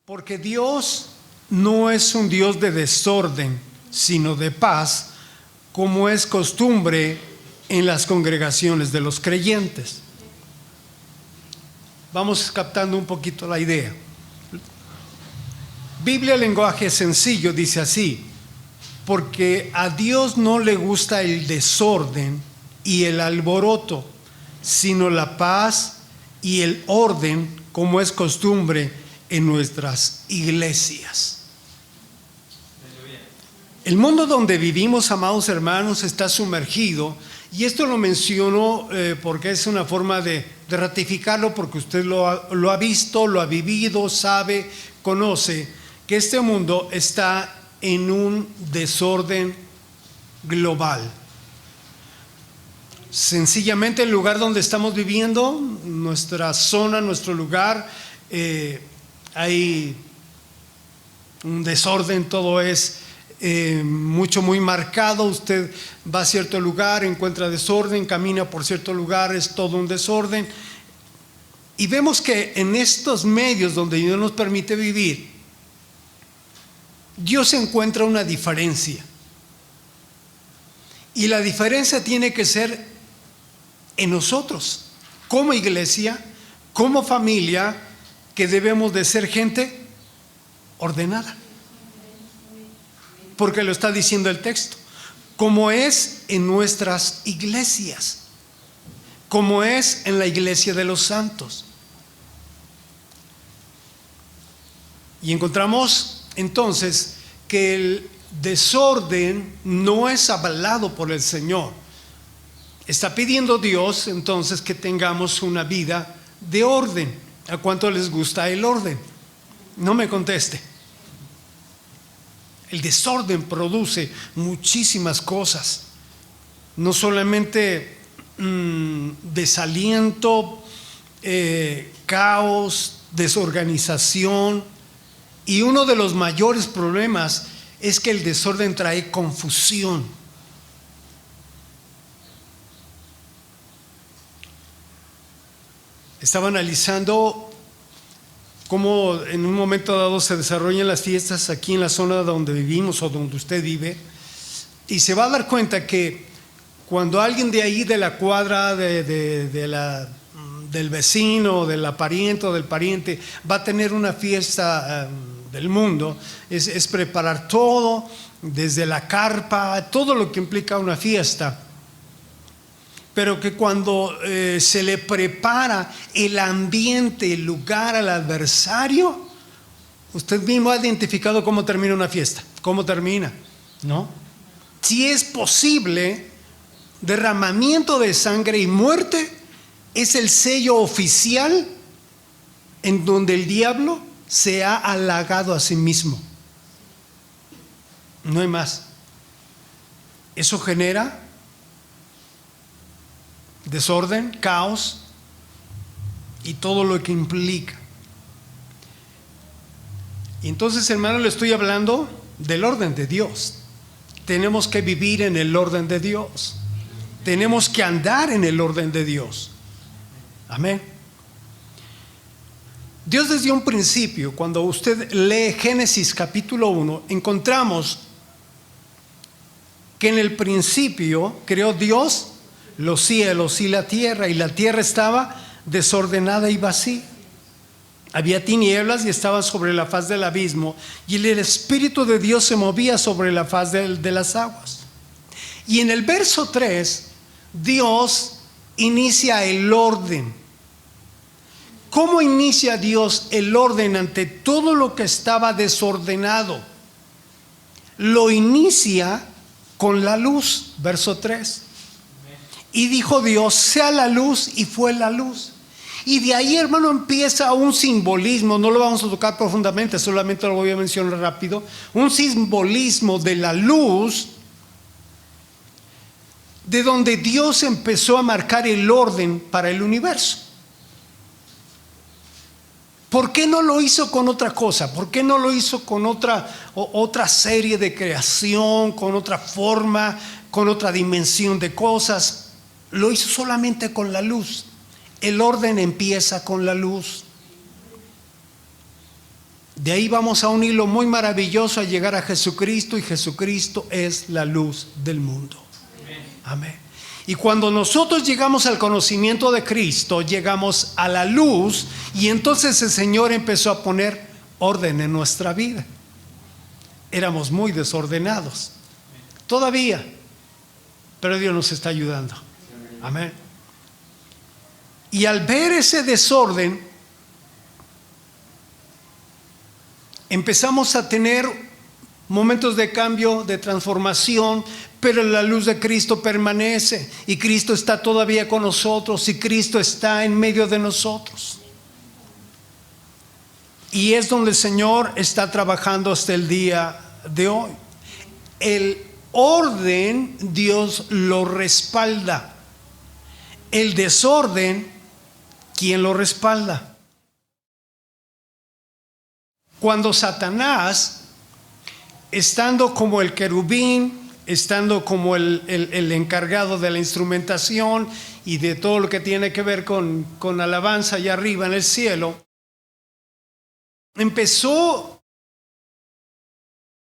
Porque Dios no es un Dios de desorden, sino de paz, como es costumbre en las congregaciones de los creyentes. Vamos captando un poquito la idea. Biblia, lenguaje sencillo, dice así: porque a Dios no le gusta el desorden y el alboroto, sino la paz y el orden, como es costumbre en nuestras iglesias. El mundo donde vivimos, amados hermanos, está sumergido, y esto lo menciono porque es una forma de ratificarlo, porque usted lo ha visto, lo ha vivido, sabe, conoce, que este mundo está en un desorden global. Sencillamente el lugar donde estamos viviendo, nuestra zona, nuestro lugar, hay un desorden, todo es muy marcado. Usted va a cierto lugar, encuentra desorden, camina por cierto lugar, es todo un desorden. Y vemos que en estos medios donde Dios nos permite vivir, Dios encuentra una diferencia. Y la diferencia tiene que ser en nosotros, como iglesia, como familia, que debemos de ser gente ordenada. Porque lo está diciendo el texto, como es en nuestras iglesias, como es en la iglesia de los santos. Y encontramos entonces que el desorden no es avalado por el Señor. Está pidiendo Dios entonces que tengamos una vida de orden. ¿A cuánto les gusta el orden? No me conteste. El desorden produce muchísimas cosas, no solamente desaliento, caos, desorganización, y uno de los mayores problemas es que el desorden trae confusión. Estaba analizando cómo en un momento dado se desarrollan las fiestas aquí en la zona donde vivimos o donde usted vive, y se va a dar cuenta que cuando alguien de ahí, de la cuadra, del vecino, de la pariente o del pariente, va a tener una fiesta del mundo, es preparar todo, desde la carpa, todo lo que implica una fiesta. Pero que cuando se le prepara el ambiente, el lugar al adversario, usted mismo ha identificado cómo termina una fiesta. ¿Cómo termina? ¿No? Si es posible, derramamiento de sangre y muerte es el sello oficial en donde el diablo se ha halagado a sí mismo. No hay más. Eso genera desorden, caos y todo lo que implica. Y entonces, hermano, le estoy hablando del orden de Dios. Tenemos que vivir en el orden de Dios. Tenemos que andar en el orden de Dios. Amén. Dios, desde un principio, cuando usted lee Génesis capítulo 1, encontramos que en el principio creó Dios los cielos y la tierra estaba desordenada y vacía. Había tinieblas y estaban sobre la faz del abismo, y el Espíritu de Dios se movía sobre la faz de las aguas. Y en el verso 3, Dios inicia el orden. ¿Cómo inicia Dios el orden ante todo lo que estaba desordenado? Lo inicia con la luz, verso 3. Y dijo Dios: sea la luz, y fue la luz. Y de ahí, hermano, empieza un simbolismo. No lo vamos a tocar profundamente, solamente lo voy a mencionar rápido. Un simbolismo de la luz, de donde Dios empezó a marcar el orden para el universo. ¿Por qué no lo hizo con otra cosa? ¿Por qué no lo hizo con otra serie de creación, con otra forma, con otra dimensión de cosas? Lo hizo solamente con la luz. El orden empieza con la luz. De ahí vamos a un hilo muy maravilloso a llegar a Jesucristo, y Jesucristo es la luz del mundo. Amén. Y cuando nosotros llegamos al conocimiento de Cristo, llegamos a la luz, y entonces el Señor empezó a poner orden en nuestra vida. Éramos muy desordenados todavía, pero Dios nos está ayudando. Amén. Y al ver ese desorden, empezamos a tener momentos de cambio, de transformación, pero la luz de Cristo permanece, y Cristo está todavía con nosotros, y Cristo está en medio de nosotros. Y es donde el Señor está trabajando hasta el día de hoy. El orden, Dios lo respalda. El desorden, ¿quién lo respalda? Cuando Satanás, estando como el querubín, estando como el encargado de la instrumentación y de todo lo que tiene que ver con alabanza allá arriba en el cielo, empezó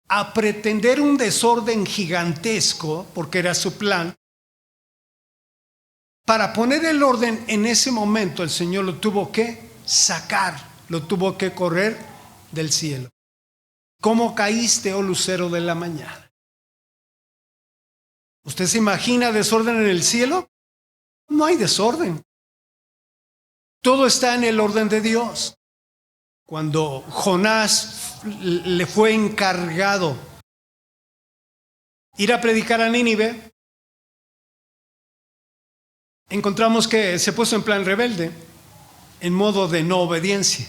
a pretender un desorden gigantesco, porque era su plan. Para poner el orden en ese momento, el Señor lo tuvo que sacar, lo tuvo que correr del cielo. ¿Cómo caíste, oh lucero de la mañana? ¿Usted se imagina desorden en el cielo? No hay desorden. Todo está en el orden de Dios. Cuando Jonás le fue encargado ir a predicar a Nínive, encontramos que se puso en plan rebelde, en modo de no obediencia.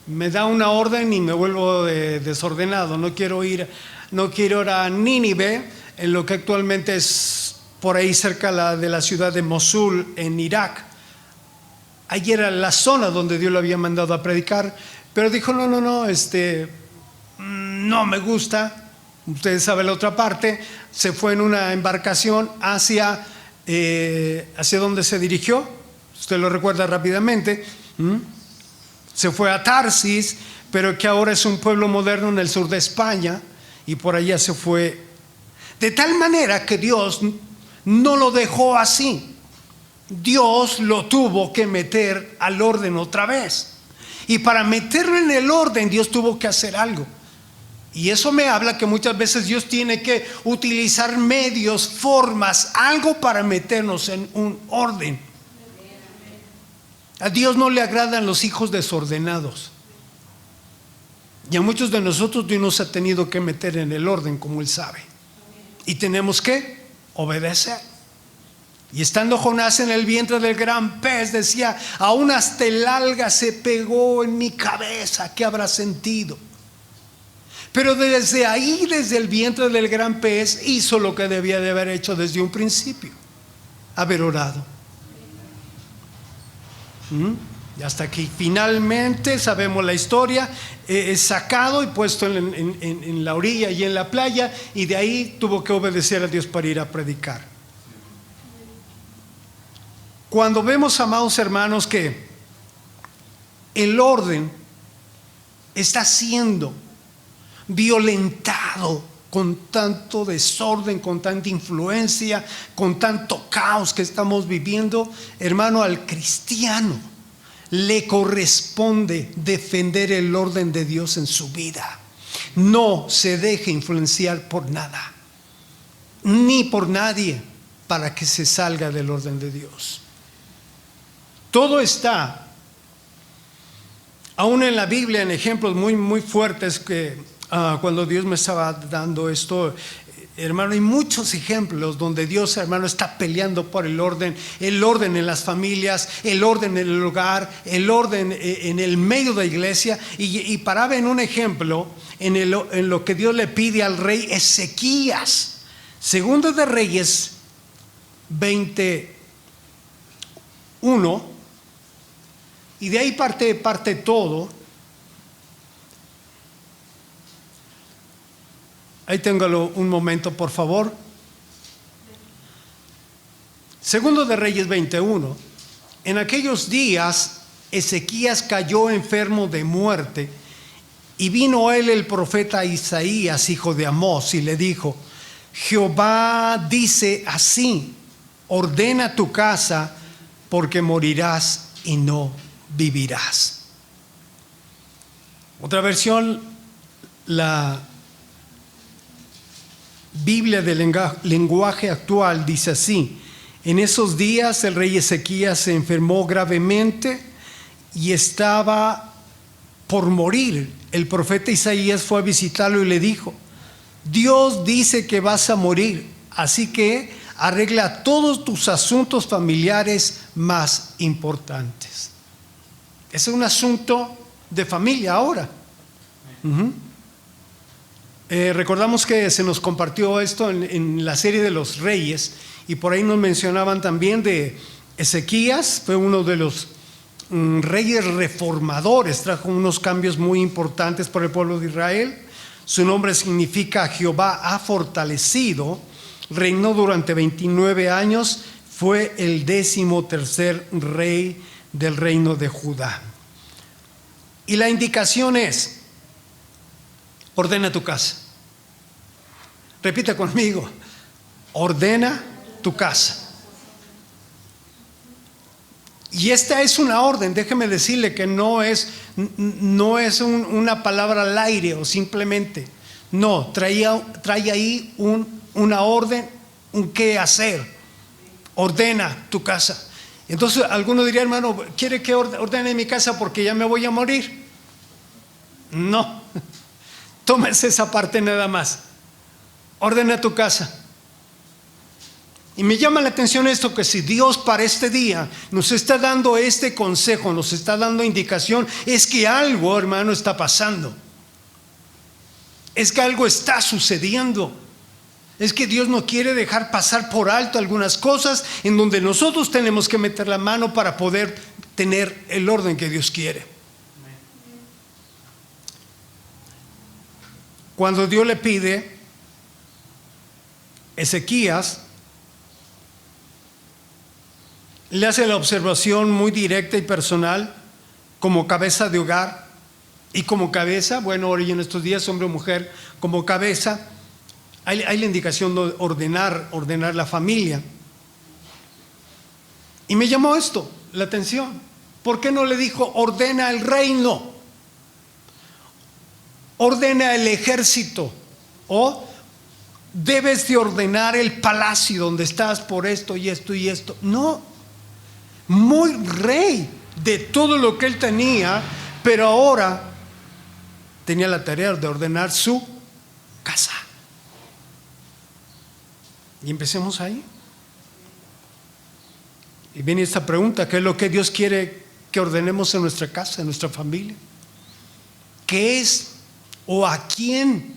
Me da una orden y me vuelvo desordenado. No quiero ir a Nínive, en lo que actualmente es por ahí cerca de la ciudad de Mosul, en Irak. Allí era la zona donde Dios lo había mandado a predicar, pero dijo no, no me gusta. Ustedes saben la otra parte. Se fue en una embarcación hacia donde se dirigió. Usted lo recuerda rápidamente. Se fue a Tarsis, pero que ahora es un pueblo moderno en el sur de España, y por allá se fue. De tal manera que Dios no lo dejó así. Dios lo tuvo que meter al orden otra vez. Y para meterlo en el orden, Dios tuvo que hacer algo. Y eso me habla que muchas veces Dios tiene que utilizar medios, formas, algo para meternos en un orden. A Dios no le agradan los hijos desordenados. Y a muchos de nosotros Dios nos ha tenido que meter en el orden, como Él sabe. Y tenemos que obedecer. Y estando Jonás en el vientre del gran pez, decía, aún hasta el alga se pegó en mi cabeza, ¿qué habrá sentido? Pero desde ahí, desde el vientre del gran pez, hizo lo que debía de haber hecho desde un principio: haber orado. Y hasta aquí finalmente sabemos la historia. Es sacado y puesto en la orilla y en la playa, y de ahí tuvo que obedecer a Dios para ir a predicar. Cuando vemos, amados hermanos, que el orden está siendo violentado con tanto desorden, con tanta influencia, con tanto caos que estamos viviendo, hermano, al cristiano le corresponde defender el orden de Dios en su vida. No se deje influenciar por nada, ni por nadie, para que se salga del orden de Dios. Todo está, aún en la Biblia, en ejemplos muy, muy fuertes que cuando Dios me estaba dando esto, hermano, hay muchos ejemplos donde Dios, hermano, está peleando por el orden en las familias, el orden en el hogar, el orden en el medio de la iglesia. Y paraba en un ejemplo en lo que Dios le pide al rey Ezequías. Segundo de Reyes 21, y de ahí parte todo. Ahí téngalo un momento, por favor. Segundo de Reyes 21. En aquellos días Ezequías cayó enfermo de muerte, Y vino él el profeta Isaías, hijo de Amós, y le dijo: Jehová dice así: ordena tu casa, porque morirás y no vivirás. Otra versión, la Biblia del lenguaje actual, dice así: en esos días el rey Ezequías se enfermó gravemente y estaba por morir. El profeta Isaías fue a visitarlo y le dijo: Dios dice que vas a morir, así que arregla todos tus asuntos familiares más importantes. Es un asunto de familia ahora. Recordamos que se nos compartió esto en la serie de los reyes, y por ahí nos mencionaban también de Ezequías. Fue uno de los reyes reformadores, trajo unos cambios muy importantes para el pueblo de Israel. Su nombre significa Jehová ha fortalecido. Reinó durante 29 años, fue el 13º rey del reino de Judá. Y la indicación es: ordena tu casa. Repita conmigo: ordena tu casa. Y esta es una orden. Déjeme decirle que no es una palabra al aire o simplemente. No, trae ahí una orden, un qué hacer. Ordena tu casa. Entonces alguno diría: hermano, ¿quiere que ordene mi casa porque ya me voy a morir? No, tómese esa parte nada más. Ordena tu casa. Y me llama la atención esto, que si Dios para este día nos está dando este consejo, nos está dando indicación, es que algo, hermano, está pasando. Es que algo está sucediendo. Es que Dios no quiere dejar pasar por alto algunas cosas en donde nosotros tenemos que meter la mano para poder tener el orden que Dios quiere. Cuando Dios le pide, Ezequías le hace la observación muy directa y personal, como cabeza de hogar y como cabeza, bueno, hoy en estos días, hombre o mujer, como cabeza, hay la indicación de ordenar la familia. Y me llamó esto la atención. ¿Por qué no le dijo: ordena el reino, ordena el ejército, o debes de ordenar el palacio donde estás por esto y esto y esto? No. Muy rey de todo lo que él tenía, pero ahora tenía la tarea de ordenar su casa. Y empecemos ahí. Y viene esta pregunta: ¿qué es lo que Dios quiere que ordenemos en nuestra casa, en nuestra familia? ¿Qué es o a quién?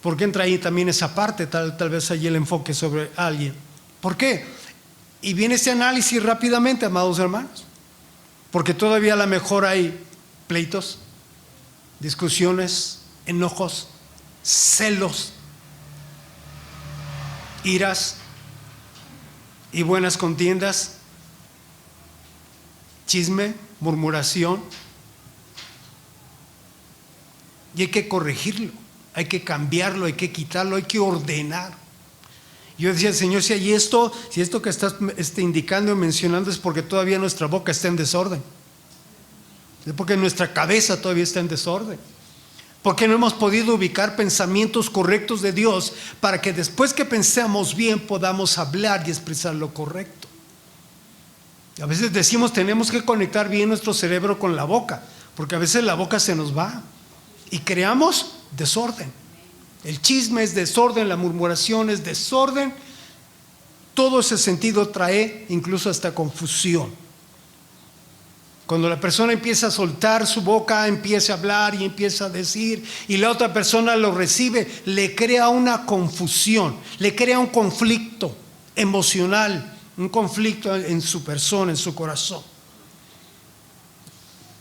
Porque entra ahí también esa parte, tal vez allí el enfoque sobre alguien. ¿Por qué? Y viene este análisis rápidamente, amados hermanos, porque todavía a lo mejor hay pleitos, discusiones, enojos, celos, iras y buenas contiendas, chisme, murmuración, y hay que corregirlo, hay que cambiarlo, hay que quitarlo, hay que ordenar. Yo decía: Señor, si esto que estás indicando y mencionando es porque todavía nuestra boca está en desorden, es porque nuestra cabeza todavía está en desorden, porque no hemos podido ubicar pensamientos correctos de Dios para que después que pensemos bien podamos hablar y expresar lo correcto. A veces decimos: tenemos que conectar bien nuestro cerebro con la boca, porque a veces la boca se nos va y creamos desorden. El chisme es desorden, la murmuración es desorden. Todo ese sentido trae incluso hasta confusión. Cuando la persona empieza a soltar su boca, empieza a hablar y empieza a decir, y la otra persona lo recibe, le crea una confusión, le crea un conflicto emocional, un conflicto en su persona, en su corazón.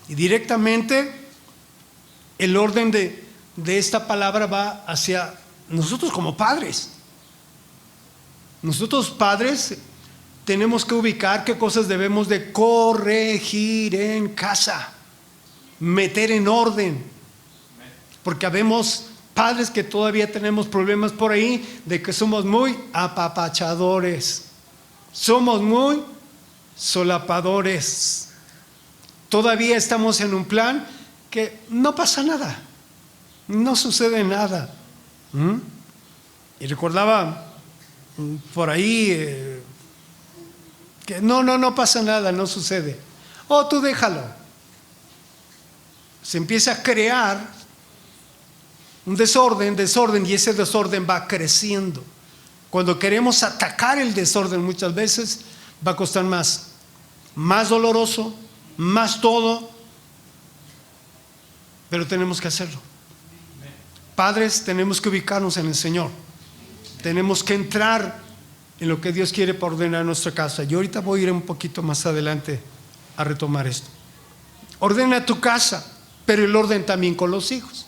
Y directamente el orden de esta palabra va hacia nosotros como padres. Nosotros padres tenemos que ubicar qué cosas debemos de corregir en casa, meter en orden. porque habemos padres que todavía tenemos problemas por ahí de que somos muy apapachadores, somos muy solapadores. Todavía estamos en un plan que no pasa nada, no sucede nada. Y recordaba por ahí que no pasa nada, no sucede. Oh, tú déjalo. Se empieza a crear un desorden y ese desorden va creciendo. Cuando queremos atacar el desorden muchas veces va a costar más doloroso, más todo, pero tenemos que hacerlo. Padres, tenemos que ubicarnos en el Señor. Tenemos que entrar en lo que Dios quiere para ordenar nuestra casa. Yo ahorita voy a ir un poquito más adelante a retomar esto. Ordena tu casa, pero el orden también con los hijos.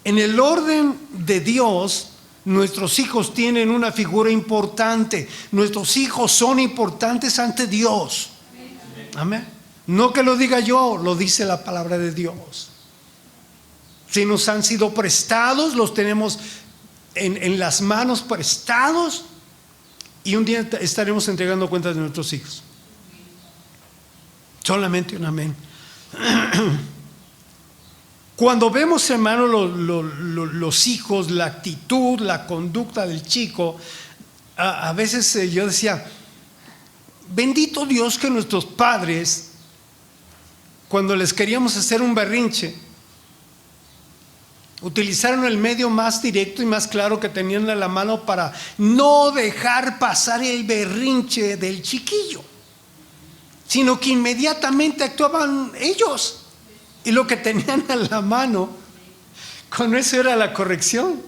En el orden de Dios, nuestros hijos tienen una figura importante. Nuestros hijos son importantes ante Dios. Amén. No que lo diga yo, lo dice la palabra de Dios. Si nos han sido prestados, los tenemos en las manos prestados, y un día estaremos entregando cuentas de nuestros hijos. Solamente un amén. Cuando vemos, hermano, los hijos, la actitud, la conducta del chico, a veces yo decía, bendito Dios que nuestros padres, cuando les queríamos hacer un berrinche, utilizaron el medio más directo y más claro que tenían a la mano para no dejar pasar el berrinche del chiquillo, sino que inmediatamente actuaban ellos. Y lo que tenían a la mano, con eso era la corrección.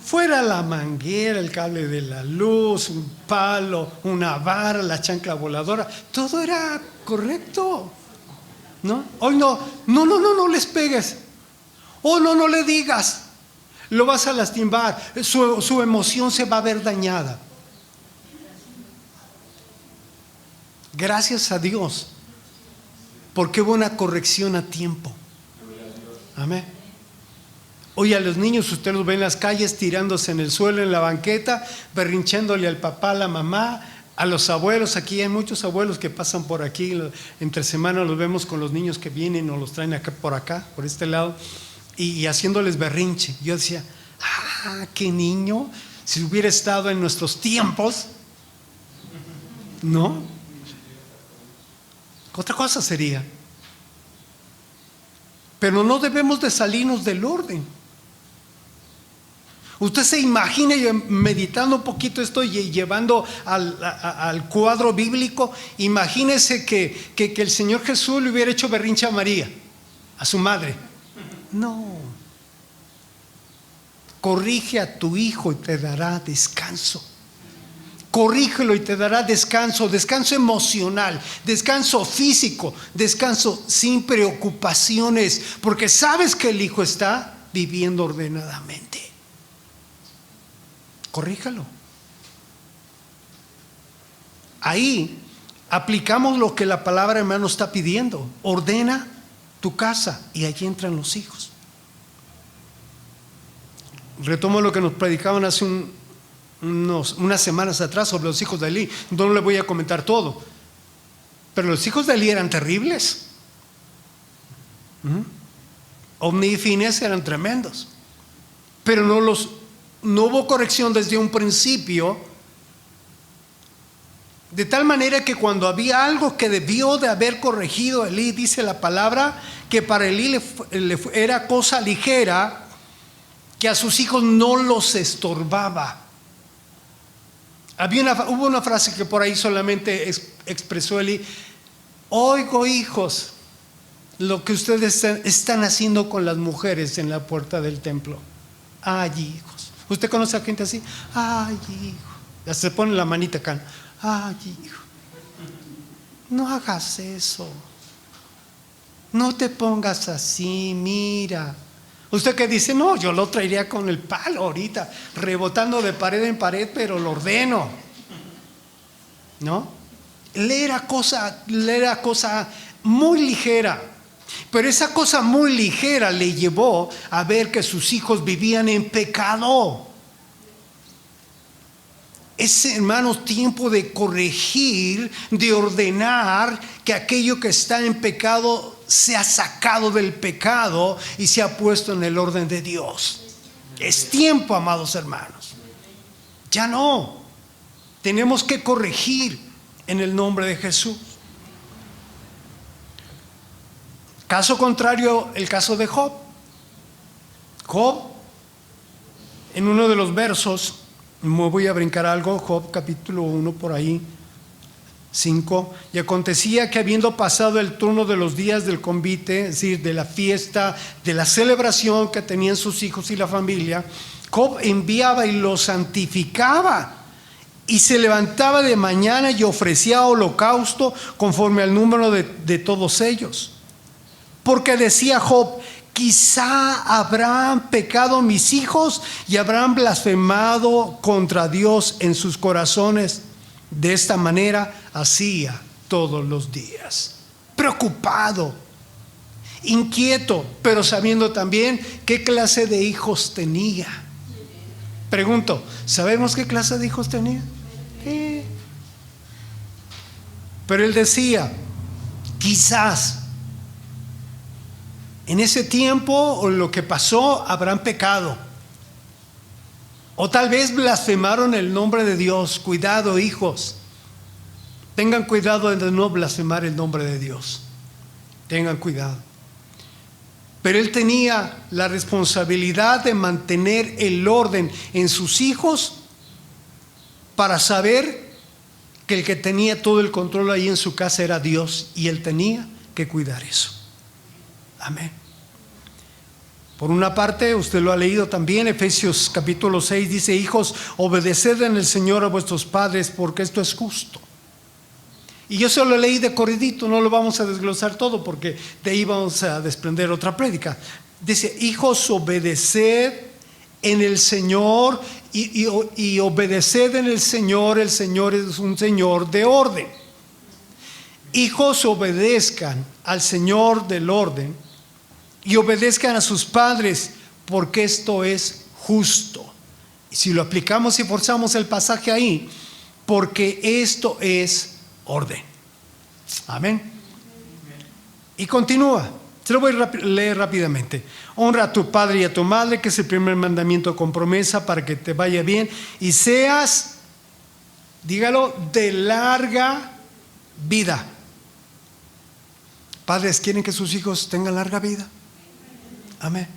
Fuera la manguera, el cable de la luz, un palo, una vara, la chancla voladora, todo era correcto, ¿no? Hoy no les pegues. Oh, no le digas, lo vas a lastimar, su emoción se va a ver dañada. Gracias a Dios, porque hubo una corrección a tiempo. Amén. Hoy a los niños usted los ve en las calles tirándose en el suelo, en la banqueta, berrinchándole al papá, a la mamá, a los abuelos. Aquí hay muchos abuelos que pasan por aquí, entre semana los vemos con los niños que vienen o los traen acá, por este lado, y haciéndoles berrinche. Yo decía, qué niño, si hubiera estado en nuestros tiempos, ¿no? Otra cosa sería. Pero no debemos de salirnos del orden. Usted se imagina, meditando un poquito esto y llevando al cuadro bíblico, imagínese que el Señor Jesús le hubiera hecho berrinche a María, a su madre. No. Corrige a tu hijo y te dará descanso. Corrígelo y te dará descanso, descanso emocional, descanso físico, descanso sin preocupaciones, porque sabes que el hijo está viviendo ordenadamente. Corríjalo. Ahí aplicamos lo que la palabra, hermano, está pidiendo. Ordena tu casa y allí entran los hijos. Retomo lo que nos predicaban hace unas semanas atrás sobre los hijos de Elí. No le voy a comentar todo, pero los hijos de Elí eran terribles. Ovni y Finés eran tremendos, pero no hubo corrección desde un principio, de tal manera que cuando había algo que debió de haber corregido Elí, dice la palabra que para Elí era cosa ligera, que a sus hijos no los estorbaba. Hubo una frase que por ahí solamente expresó Elí: oigo, hijos, lo que ustedes están haciendo con las mujeres en la puerta del templo. Ay, hijos. ¿Usted conoce a gente así? Ay, hijo. Ya se pone la manita acá. Ay, hijo, no hagas eso. No te pongas así, mira. Usted que dice, no, yo lo traería con el palo ahorita, rebotando de pared en pared, pero lo ordeno. ¿No? Él era cosa muy ligera. Pero esa cosa muy ligera le llevó a ver que sus hijos vivían en pecado. Es, hermanos, tiempo de corregir, de ordenar que aquello que está en pecado sea sacado del pecado y sea puesto en el orden de Dios. Es tiempo, amados hermanos. Ya no. Tenemos que corregir en el nombre de Jesús. Caso contrario, el caso de Job. Job, en uno de los versos, me voy a brincar algo, Job capítulo 1 por ahí, 5. Y acontecía que habiendo pasado el turno de los días del convite, es decir, de la fiesta, de la celebración que tenían sus hijos y la familia, Job enviaba y los santificaba. Y se levantaba de mañana y ofrecía holocausto conforme al número de todos ellos. Porque decía Job: quizá habrán pecado mis hijos y habrán blasfemado contra Dios en sus corazones. De esta manera hacía todos los días. Preocupado, inquieto, pero sabiendo también qué clase de hijos tenía. Pregunto, ¿sabemos qué clase de hijos tenía? Sí. Pero él decía: quizás en ese tiempo o lo que pasó habrán pecado, o tal vez blasfemaron el nombre de Dios. Cuidado, hijos, tengan cuidado de no blasfemar el nombre de Dios. Tengan cuidado. Pero él tenía la responsabilidad de mantener el orden en sus hijos, para saber que el que tenía todo el control ahí en su casa era Dios, y él tenía que cuidar eso. Amén. Por una parte, usted lo ha leído también, Efesios capítulo 6 dice: hijos, obedeced en el Señor a vuestros padres, porque esto es justo. Y yo se lo leí de corridito, no lo vamos a desglosar todo, porque de ahí vamos a desprender otra prédica. Dice: hijos, obedeced en el Señor, y obedeced en el Señor es un Señor de orden. Hijos, obedezcan al Señor del orden y obedezcan a sus padres, porque esto es justo. Y si lo aplicamos y forzamos el pasaje ahí, porque esto es orden. Amén. Y continúa, se lo voy a leer rápidamente. Honra a tu padre y a tu madre, que es el primer mandamiento con promesa para que te vaya bien y seas, dígalo, de larga vida. Padres, ¿quieren que sus hijos tengan larga vida? Amén.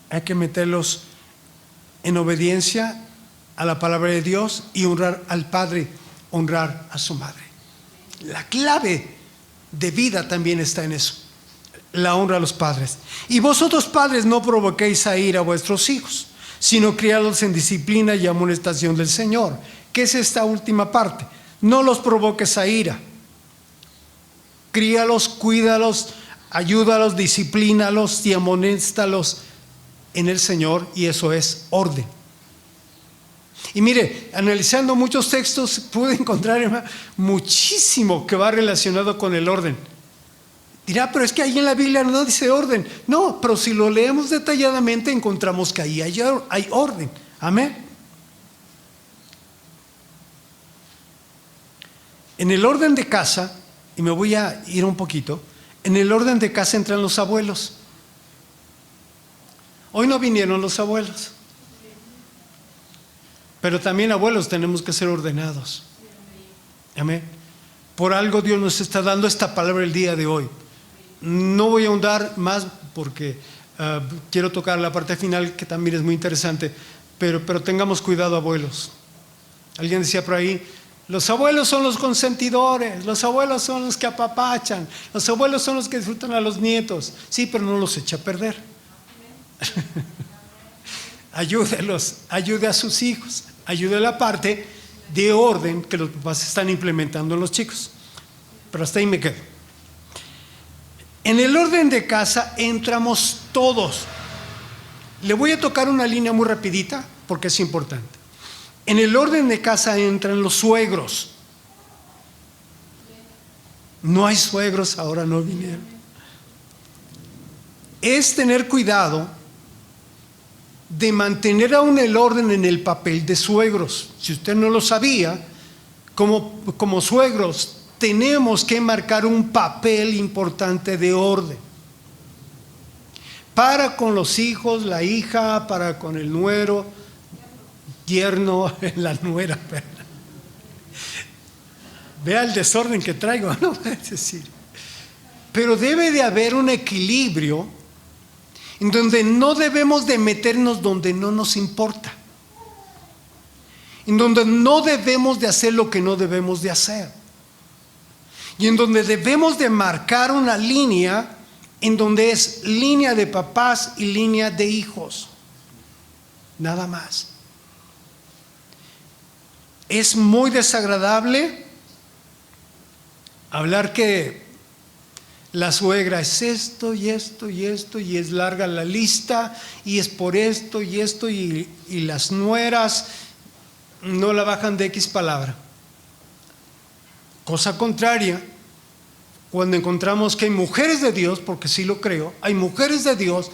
Hay que meterlos en obediencia a la palabra de Dios y honrar al padre, honrar a su madre. La clave de vida también está en eso, la honra a los padres. Y vosotros, padres, no provoquéis a ira a vuestros hijos, sino criadlos en disciplina y amonestación del Señor. ¿Qué es esta última parte? No los provoques a ira. Críalos, cuídalos, ayúdalos, disciplínalos y amonéstalos en el Señor, y eso es orden. Y mire, analizando muchos textos pude encontrar muchísimo que va relacionado con el orden. Dirá, pero es que ahí en la Biblia no dice orden. No, pero si lo leemos detalladamente encontramos que ahí hay orden. Amén. En el orden de casa, y me voy a ir un poquito, en el orden de casa entran los abuelos. Hoy no vinieron los abuelos, pero también, abuelos, tenemos que ser ordenados. Amén. Por algo Dios nos está dando esta palabra el día de hoy. No voy a ahondar más porque quiero tocar la parte final, que también es muy interesante, pero tengamos cuidado, abuelos. Alguien decía por ahí: los abuelos son los consentidores, los abuelos son los que apapachan, los abuelos son los que disfrutan a los nietos. Sí, pero no los echa a perder. Ayúdelos, ayude a sus hijos, ayude a la parte de orden que los papás están implementando en los chicos. Pero hasta ahí me quedo. En el orden de casa entramos todos. Le voy a tocar una línea muy rapidita porque es importante. En el orden de casa entran los suegros. No hay suegros, ahora no vinieron. es tener cuidado de mantener aún el orden en el papel de suegros. Si usted no lo sabía, como suegros tenemos que marcar un papel importante de orden. Para con los hijos, la hija, para con el nuero, yerno, la nuera. Vea el desorden que traigo, ¿no? Es decir, pero debe de haber un equilibrio en donde no debemos de meternos donde no nos importa, en donde no debemos de hacer lo que no debemos de hacer, y en donde debemos de marcar una línea en donde es línea de papás y línea de hijos, nada más. Es muy desagradable hablar que la suegra es esto y esto y esto, y es larga la lista, y es por esto y esto, y las nueras no la bajan de X palabra. Cosa contraria, cuando encontramos que hay mujeres de Dios, porque sí lo creo, hay mujeres de Dios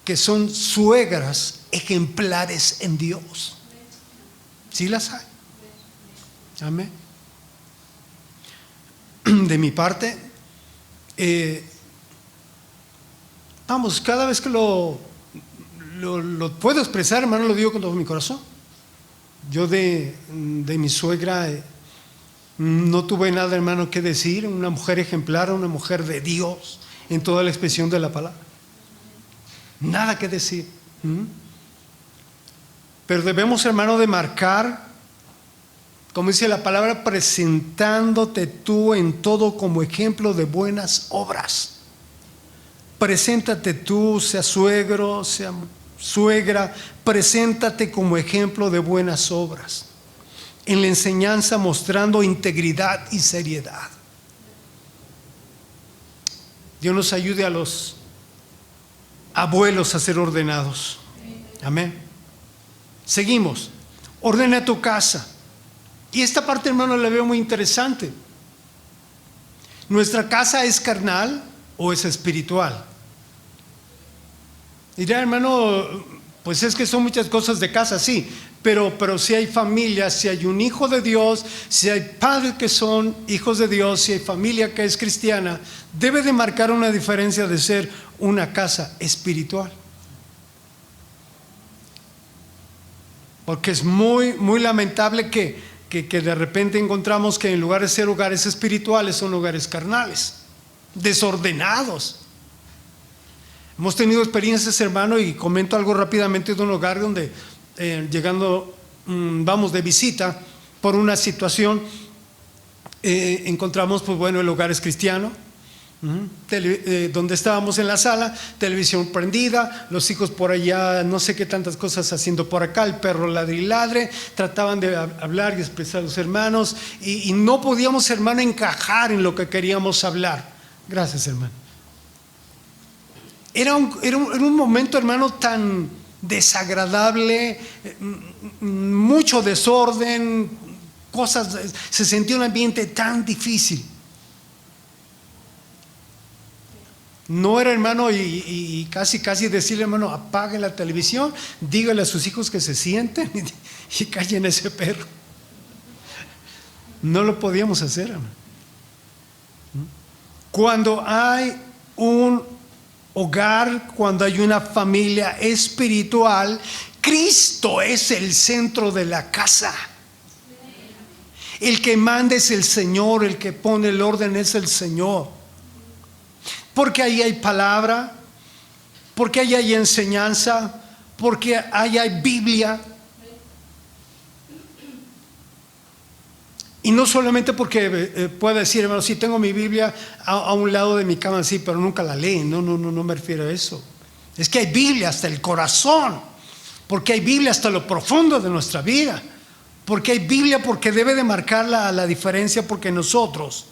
que son suegras ejemplares en Dios. Sí las hay. Amén. De mi parte, vamos, cada vez que lo puedo expresar, hermano, lo digo con todo mi corazón. Yo de mi suegra no tuve nada, hermano, que decir. Una mujer ejemplar, una mujer de Dios en toda la expresión de la palabra. Nada que decir. Pero debemos, hermano, de marcar, como dice la palabra, presentándote tú en todo como ejemplo de buenas obras. Preséntate tú, sea suegro, sea suegra, preséntate como ejemplo de buenas obras. En la enseñanza mostrando integridad y seriedad. Dios nos ayude a los abuelos a ser ordenados. Amén. Seguimos. Ordena tu casa. Y esta parte, hermano, la veo muy interesante. ¿Nuestra casa es carnal o es espiritual? Dirá, hermano, pues es que son muchas cosas de casa, sí, pero si hay familia, si hay un hijo de Dios, si hay padres que son hijos de Dios, si hay familia que es cristiana, debe de marcar una diferencia de ser una casa espiritual. Porque es muy, muy lamentable que de repente encontramos que en lugar de ser hogares espirituales son hogares carnales, desordenados. Hemos tenido experiencias, hermano, y comento algo rápidamente de un hogar donde llegando, vamos de visita por una situación, encontramos, pues bueno, el hogar es cristiano, donde estábamos en la sala, televisión prendida, los hijos por allá, no sé qué tantas cosas haciendo por acá, el perro ladre y ladre, trataban de hablar y expresar a los hermanos, y no podíamos, hermano, encajar en lo que queríamos hablar. Gracias, hermano. Era un momento, hermano, tan desagradable, mucho desorden, cosas, se sentía un ambiente tan difícil. No era, hermano, y casi decirle, hermano, apague la televisión, dígale a sus hijos que se sienten y callen a ese perro. No lo podíamos hacer, hermano. Cuando hay un hogar, cuando hay una familia espiritual, Cristo es el centro de la casa. El que manda es el Señor, el que pone el orden es el Señor. Porque ahí hay palabra, porque ahí hay enseñanza, porque ahí hay Biblia. Y no solamente porque pueda decir, hermano, sí tengo mi Biblia a un lado de mi cama, sí, pero nunca la lee. No me refiero a eso. Es que hay Biblia hasta el corazón, porque hay Biblia hasta lo profundo de nuestra vida, porque hay Biblia, porque debe de marcar la diferencia, porque nosotros,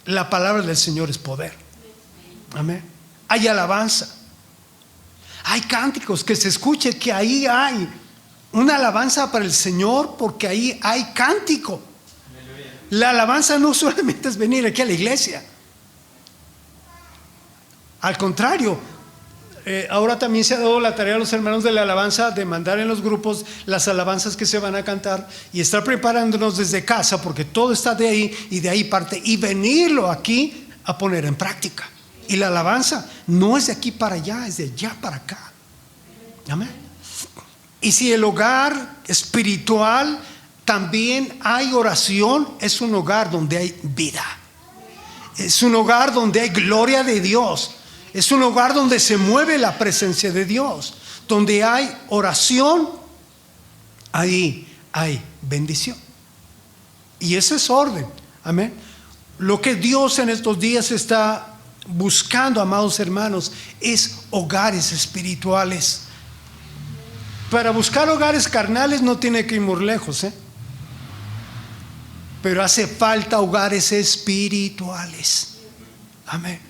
la palabra del Señor es poder. Amén. Hay alabanza, hay cánticos, que se escuche que ahí hay una alabanza para el Señor, porque ahí hay cántico. La alabanza no solamente es venir aquí a la iglesia, al contrario, Ahora también se ha dado la tarea a los hermanos de la alabanza de mandar en los grupos las alabanzas que se van a cantar y estar preparándonos desde casa, porque todo está de ahí y de ahí parte, y venirlo aquí a poner en práctica. Y la alabanza no es de aquí para allá, es de allá para acá. Amén. Y si el hogar espiritual también hay oración, es un hogar donde hay vida. Es un hogar donde hay gloria de Dios. Es un hogar donde se mueve la presencia de Dios. Donde hay oración, ahí hay bendición. Y ese es orden. Amén. Lo que Dios en estos días está buscando, amados hermanos, es hogares espirituales. Para buscar hogares carnales no tiene que ir muy lejos, pero hace falta hogares espirituales. Amén.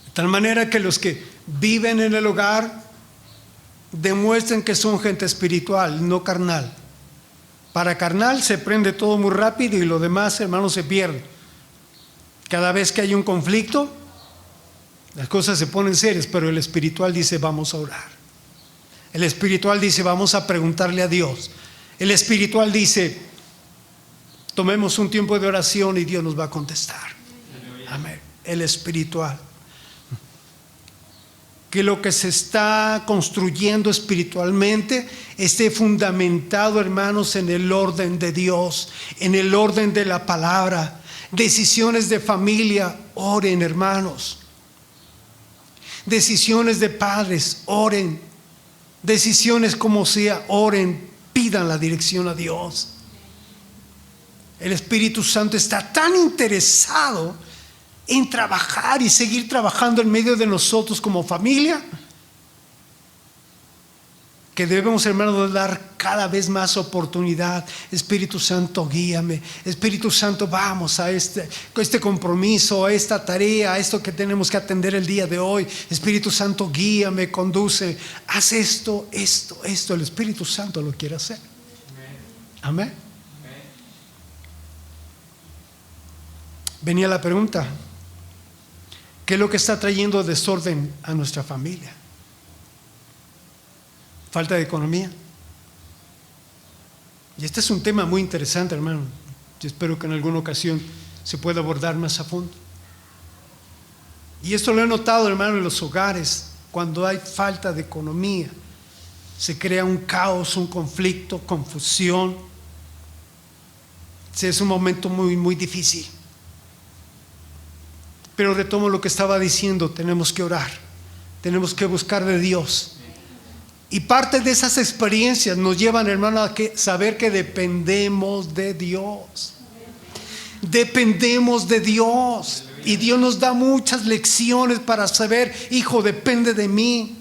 De tal manera que los que viven en el hogar demuestren que son gente espiritual, no carnal. Para carnal se prende todo muy rápido y lo demás, hermanos, se pierde. Cada vez que hay un conflicto, las cosas se ponen serias, pero el espiritual dice: vamos a orar. El espiritual dice: vamos a preguntarle a Dios. El espiritual dice: tomemos un tiempo de oración y Dios nos va a contestar. Amén. El espiritual. Que lo que se está construyendo espiritualmente esté fundamentado, hermanos, en el orden de Dios, en el orden de la palabra. Decisiones de familia, oren, hermanos. Decisiones de padres, oren. Decisiones como sea, oren, pidan la dirección a Dios. El Espíritu Santo está tan interesado en trabajar y seguir trabajando en medio de nosotros como familia, que debemos, hermanos, dar cada vez más oportunidad. Espíritu Santo, guíame. Espíritu Santo, vamos a este compromiso, a esta tarea, a esto que tenemos que atender el día de hoy. Espíritu Santo, guíame, conduce. Haz esto. El Espíritu Santo lo quiere hacer. Amén. Venía la pregunta: ¿qué es lo que está trayendo desorden a nuestra familia? Falta de economía. Y este es un tema muy interesante, hermano. Yo espero que en alguna ocasión se pueda abordar más a fondo. Y esto lo he notado, hermano, en los hogares. Cuando hay falta de economía, se crea un caos, un conflicto, confusión. Es un momento muy, muy difícil. Pero retomo lo que estaba diciendo: tenemos que orar, tenemos que buscar de Dios. Y parte de esas experiencias nos llevan, hermano, a saber que dependemos de Dios. Dependemos de Dios. Y Dios nos da muchas lecciones para saber: hijo, depende de mí.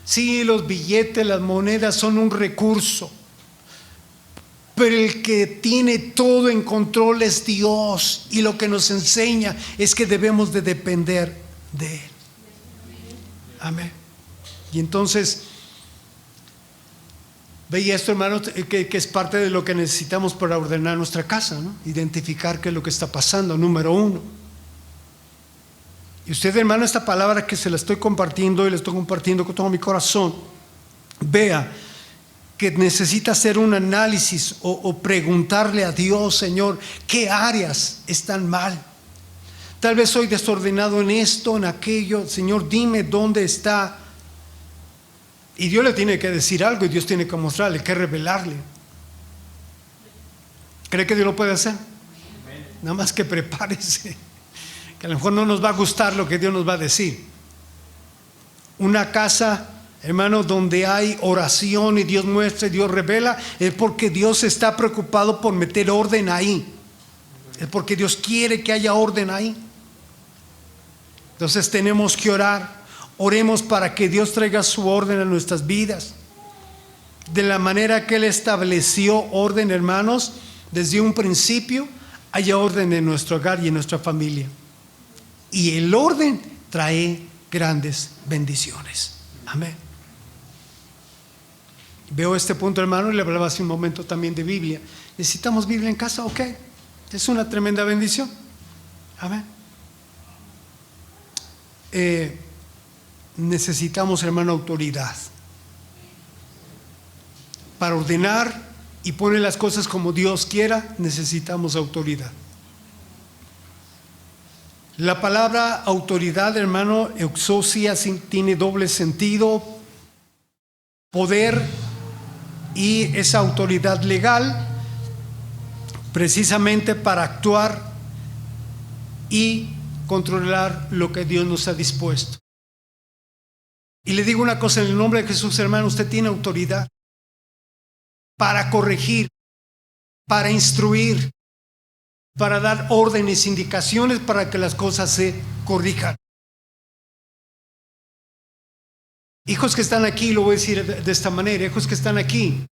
Sí, los billetes, las monedas son un recurso, pero el que tiene todo en control es Dios. Y lo que nos enseña es que debemos de depender de Él. Amén. Y entonces veía esto, hermano, que es parte de lo que necesitamos para ordenar nuestra casa, ¿no? Identificar qué es lo que está pasando, número uno. Y usted, hermano, esta palabra que se la estoy compartiendo y la estoy compartiendo con todo mi corazón, vea que necesita hacer un análisis o preguntarle a Dios: Señor, ¿qué áreas están mal? Tal vez soy desordenado en esto, en aquello. Señor, dime dónde está. Y Dios le tiene que decir algo, y Dios tiene que mostrarle, que revelarle. ¿Cree que Dios lo puede hacer? Nada más que prepárese, que a lo mejor no nos va a gustar lo que Dios nos va a decir. Una casa, hermano, donde hay oración y Dios muestra y Dios revela, es porque Dios está preocupado por meter orden ahí. Es porque Dios quiere que haya orden ahí. Entonces tenemos que orar. Oremos para que Dios traiga su orden a nuestras vidas. De la manera que Él estableció orden, hermanos, desde un principio, haya orden en nuestro hogar y en nuestra familia. Y el orden trae grandes bendiciones. Amén. Veo este punto, hermano, y le hablaba hace un momento también de Biblia. ¿Necesitamos Biblia en casa? Ok, es una tremenda bendición. Amén. necesitamos, hermano, autoridad para ordenar y poner las cosas como Dios quiera. Necesitamos autoridad. La palabra autoridad, hermano, exousia, tiene doble sentido: poder, y esa autoridad legal precisamente para actuar y controlar lo que Dios nos ha dispuesto. Y le digo una cosa, en el nombre de Jesús, hermano, usted tiene autoridad para corregir, para instruir, para dar órdenes, indicaciones para que las cosas se corrijan. Hijos que están aquí, lo voy a decir de esta manera: hijos que están aquí,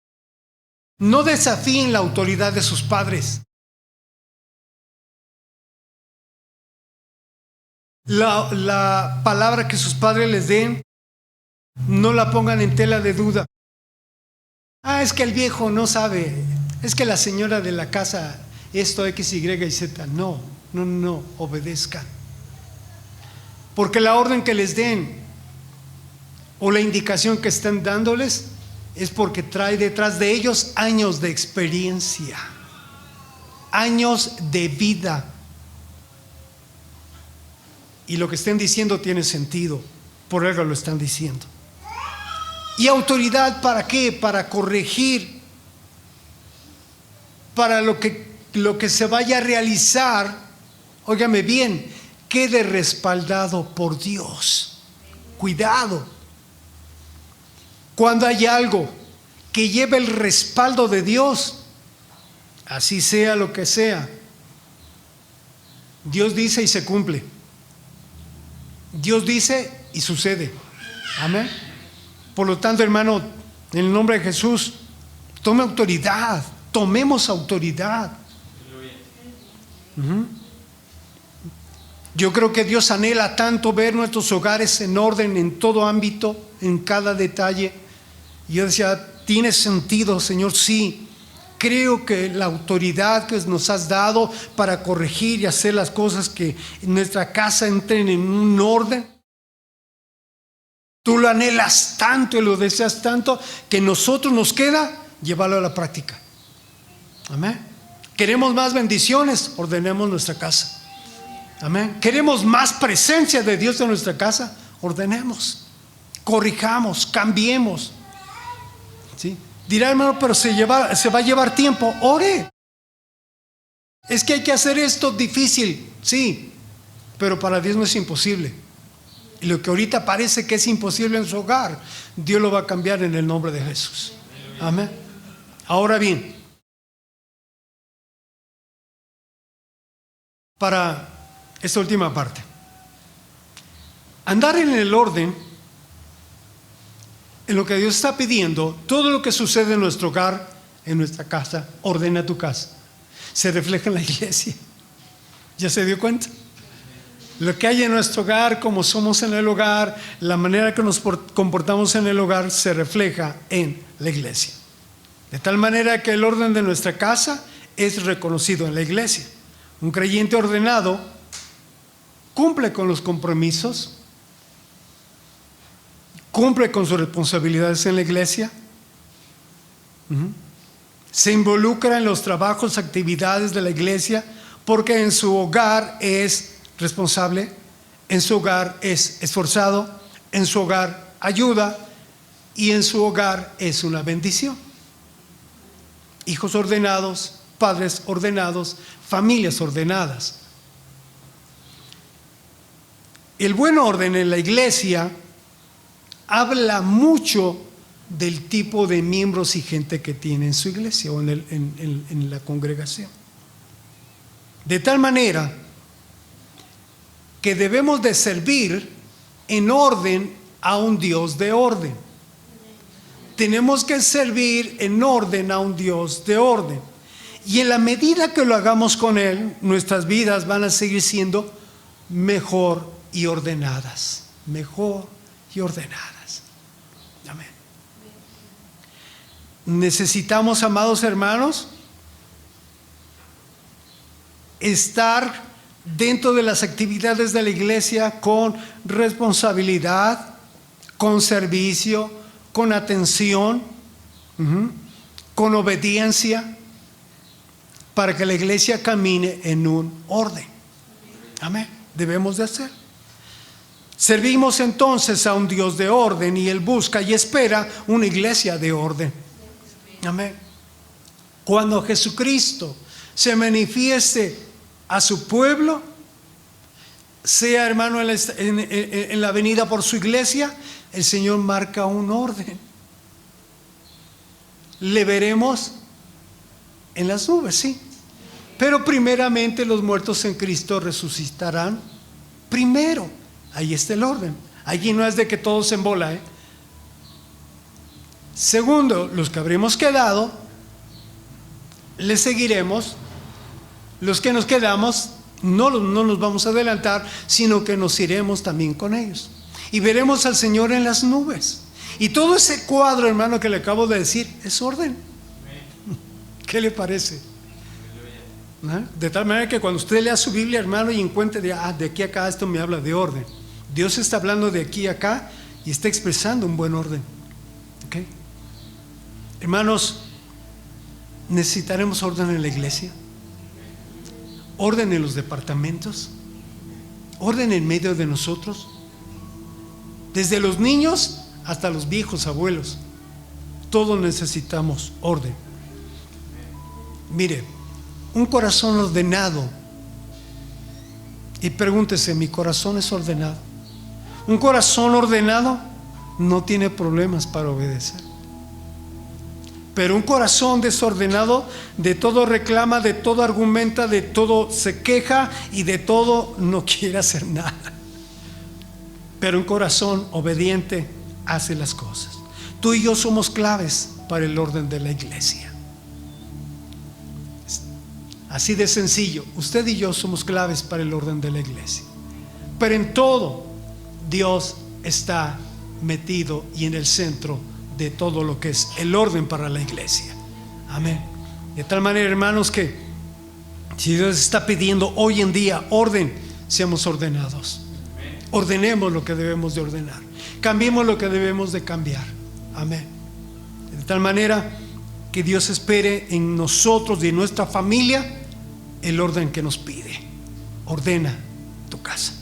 no desafíen la autoridad de sus padres. La palabra que sus padres les den, no la pongan en tela de duda. Es que el viejo no sabe, es que la señora de la casa, esto, X, Y y Z. No, obedezcan. Porque la orden que les den o la indicación que estén dándoles es porque trae detrás de ellos años de experiencia, años de vida. Y lo que estén diciendo tiene sentido, por algo lo están diciendo. ¿Y autoridad para qué? Para corregir, para lo que se vaya a realizar, óigame bien, quede respaldado por Dios. Cuidado. Cuando hay algo que lleve el respaldo de Dios, así sea lo que sea, Dios dice y se cumple. Dios dice y sucede. Amén. Por lo tanto, hermano, en el nombre de Jesús, tome autoridad, tomemos autoridad. Yo creo que Dios anhela tanto ver nuestros hogares en orden, en todo ámbito, en cada detalle. Y yo decía, ¿tiene sentido, Señor? Sí. Creo que la autoridad que nos has dado para corregir y hacer las cosas que en nuestra casa entren en un orden, tú lo anhelas tanto y lo deseas tanto que nosotros nos queda llevarlo a la práctica. Amén. Queremos más bendiciones, ordenemos nuestra casa. Amén. Queremos más presencia de Dios en nuestra casa, ordenemos, corrijamos, cambiemos. ¿Sí? Dirá, hermano, pero se va a llevar tiempo. Ore. Es que hay que hacer esto difícil, sí, pero para Dios no es imposible. Y lo que ahorita parece que es imposible en su hogar, Dios lo va a cambiar en el nombre de Jesús. Amén. Ahora bien, para esta última parte, andar en el orden, en lo que Dios está pidiendo, todo lo que sucede en nuestro hogar, en nuestra casa, ordena tu casa. Se refleja en la iglesia. ¿Ya se dio cuenta? Lo que hay en nuestro hogar, como somos en el hogar, la manera que nos comportamos en el hogar, se refleja en la iglesia. De tal manera que el orden de nuestra casa es reconocido en la iglesia. Un creyente ordenado cumple con los compromisos, cumple con sus responsabilidades en la iglesia, se involucra en los trabajos, actividades de la iglesia, porque en su hogar es responsable, en su hogar es esforzado, en su hogar ayuda y en su hogar es una bendición. Hijos ordenados, padres ordenados, familias ordenadas. El buen orden en la iglesia habla mucho del tipo de miembros y gente que tiene en su iglesia o en la congregación. De tal manera que debemos de servir en orden a un Dios de orden. Tenemos que servir en orden a un Dios de orden. Y en la medida que lo hagamos con Él, nuestras vidas van a seguir siendo mejor y ordenadas. Mejor y ordenadas. Amén. Necesitamos, amados hermanos, estar dentro de las actividades de la iglesia con responsabilidad, con servicio, con atención, con obediencia, para que la iglesia camine en un orden. Amén. Debemos de hacer. Servimos entonces a un Dios de orden y Él busca y espera una iglesia de orden. Amén. Cuando Jesucristo se manifieste a su pueblo, sea hermano en la venida por su iglesia, el Señor marca un orden. Le veremos en las nubes, sí. Pero primeramente los muertos en Cristo resucitarán primero. Ahí está el orden. Allí no es de que todos en bola, Segundo, los que habremos quedado, les seguiremos. Los que nos quedamos, no nos vamos a adelantar, sino que nos iremos también con ellos. Y veremos al Señor en las nubes. Y todo ese cuadro, hermano, que le acabo de decir, es orden. ¿Qué le parece? De tal manera que cuando usted lea su Biblia, hermano, y encuentre de aquí a acá, esto me habla de orden. Dios está hablando de aquí a acá y está expresando un buen orden. ¿Okay? Hermanos, necesitaremos orden en la iglesia, orden en los departamentos, orden en medio de nosotros, desde los niños hasta los viejos abuelos. Todos necesitamos orden. Mire, un corazón ordenado, y pregúntese, ¿mi corazón es ordenado? Un corazón ordenado no tiene problemas para obedecer. Pero un corazón desordenado de todo reclama, de todo argumenta, de todo se queja y de todo no quiere hacer nada. Pero un corazón obediente hace las cosas. Tú y yo somos claves para el orden de la iglesia. Así de sencillo, usted y yo somos claves para el orden de la iglesia. Pero en todo, Dios está metido y en el centro de todo lo que es el orden para la iglesia. Amén. De tal manera, hermanos, que si Dios está pidiendo hoy en día orden, seamos ordenados. Ordenemos lo que debemos de ordenar. Cambiemos lo que debemos de cambiar. Amén. De tal manera que Dios espere en nosotros y en nuestra familia el orden que nos pide. Ordena tu casa.